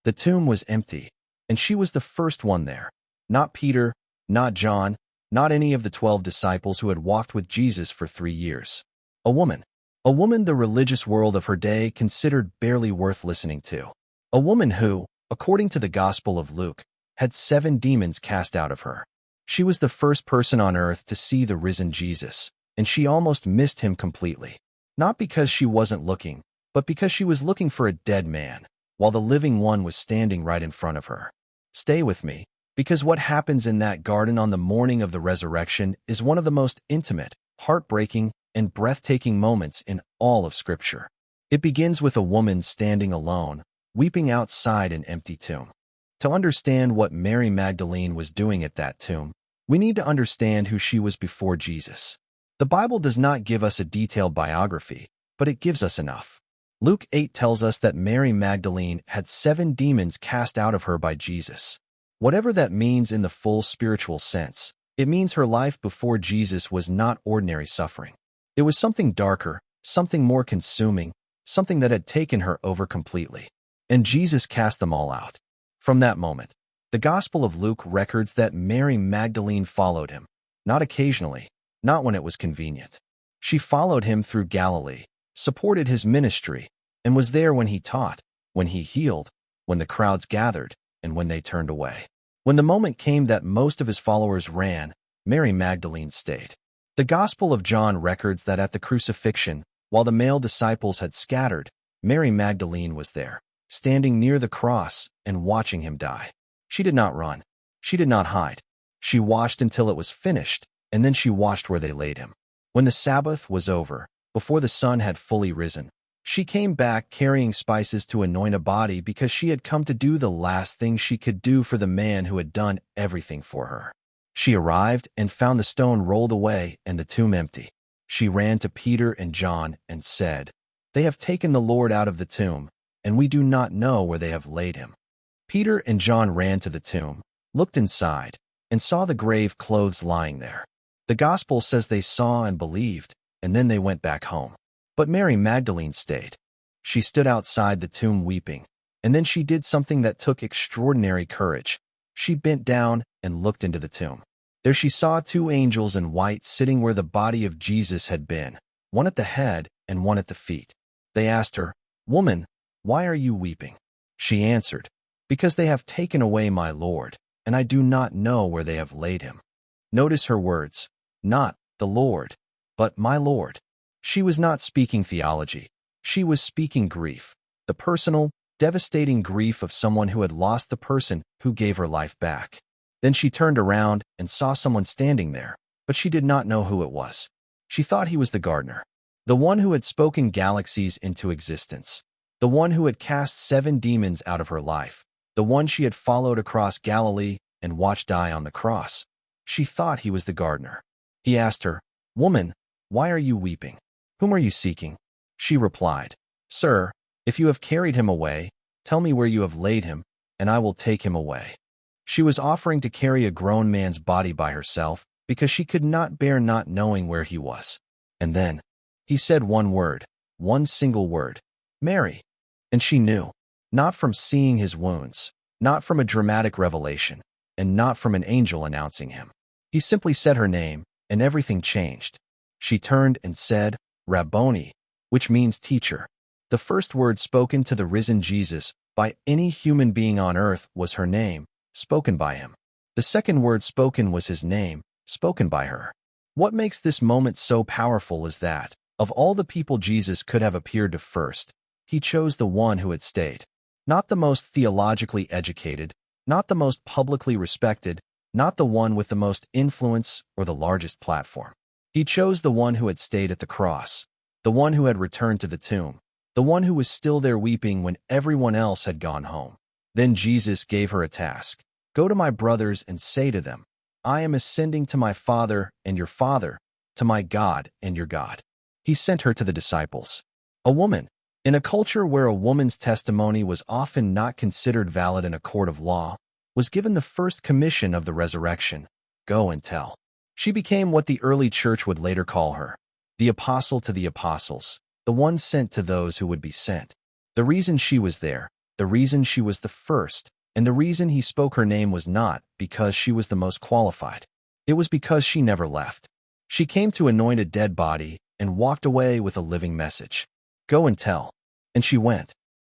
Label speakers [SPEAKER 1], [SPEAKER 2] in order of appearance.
[SPEAKER 1] The tomb was empty, and she was the first one there. Not Peter, not John, not any of the 12 disciples who had walked with Jesus for 3 years. A woman. A woman the religious world of her day considered barely worth listening to. A woman who, according to the Gospel of Luke, had 7 demons cast out of her. She was the first person on earth to see the risen Jesus, and she almost missed him completely. Not because she wasn't looking, but because she was looking for a dead man, while the living one was standing right in front of her. Stay with me, because what happens in that garden on the morning of the resurrection is one of the most intimate, heartbreaking, and breathtaking moments in all of Scripture. It begins with a woman standing alone, weeping outside an empty tomb. To understand what Mary Magdalene was doing at that tomb, we need to understand who she was before Jesus. The Bible does not give us a detailed biography, but it gives us enough. Luke 8 tells us that Mary Magdalene had 7 demons cast out of her by Jesus. Whatever that means in the full spiritual sense, it means her life before Jesus was not ordinary suffering. It was something darker, something more consuming, something that had taken her over completely. And Jesus cast them all out. From that moment, the Gospel of Luke records that Mary Magdalene followed him, not occasionally, not when it was convenient. She followed him through Galilee, supported his ministry, and was there when he taught, when he healed, when the crowds gathered, and when they turned away. When the moment came that most of his followers ran, Mary Magdalene stayed. The Gospel of John records that at the crucifixion, while the male disciples had scattered, Mary Magdalene was there, standing near the cross and watching him die. She did not run. She did not hide. She watched until it was finished, and then she watched where they laid him. When the Sabbath was over, before the sun had fully risen, she came back carrying spices to anoint a body because she had come to do the last thing she could do for the man who had done everything for her. She arrived and found the stone rolled away and the tomb empty. She ran to Peter and John and said, "They have taken the Lord out of the tomb, and we do not know where they have laid him." Peter and John ran to the tomb, looked inside, and saw the grave clothes lying there. The Gospel says they saw and believed, and then they went back home. But Mary Magdalene stayed. She stood outside the tomb weeping, and then she did something that took extraordinary courage. She bent down and looked into the tomb. There she saw 2 angels in white sitting where the body of Jesus had been, one at the head and one at the feet. They asked her, "Woman, why are you weeping?" She answered, "Because they have taken away my Lord, and I do not know where they have laid him." Notice her words, not the Lord, but my Lord. She was not speaking theology. She was speaking grief, the personal, devastating grief of someone who had lost the person who gave her life back. Then she turned around and saw someone standing there, but she did not know who it was. She thought he was the gardener, the one who had spoken galaxies into existence, the one who had cast 7 demons out of her life, the one she had followed across Galilee and watched die on the cross. She thought he was the gardener. He asked her, "Woman, why are you weeping? Whom are you seeking?" She replied, "Sir, if you have carried him away, tell me where you have laid him, and I will take him away." She was offering to carry a grown man's body by herself because she could not bear not knowing where he was. And then he said one word, one single word, "Mary." And she knew, not from seeing his wounds, not from a dramatic revelation, and not from an angel announcing him. He simply said her name, and everything changed. She turned and said, "Rabboni," which means teacher. The first word spoken to the risen Jesus by any human being on earth was her name, spoken by him. The second word spoken was his name, spoken by her. What makes this moment so powerful is that, of all the people Jesus could have appeared to first, he chose the one who had stayed. Not the most theologically educated, not the most publicly respected, not the one with the most influence or the largest platform. He chose the one who had stayed at the cross, the one who had returned to the tomb, the one who was still there weeping when everyone else had gone home. Then Jesus gave her a task. "Go to my brothers and say to them, I am ascending to my Father and your Father, to my God and your God." He sent her to the disciples. A woman. In a culture where a woman's testimony was often not considered valid in a court of law, was given the first commission of the resurrection, "Go and tell." She became what the early church would later call her, the apostle to the apostles, the one sent to those who would be sent. The reason she was there, The reason she was the first, and the reason he spoke her name was not because she was the most qualified. It was because she never left. She came to anoint a dead body and walked away with a living message. Go and tell. And she went.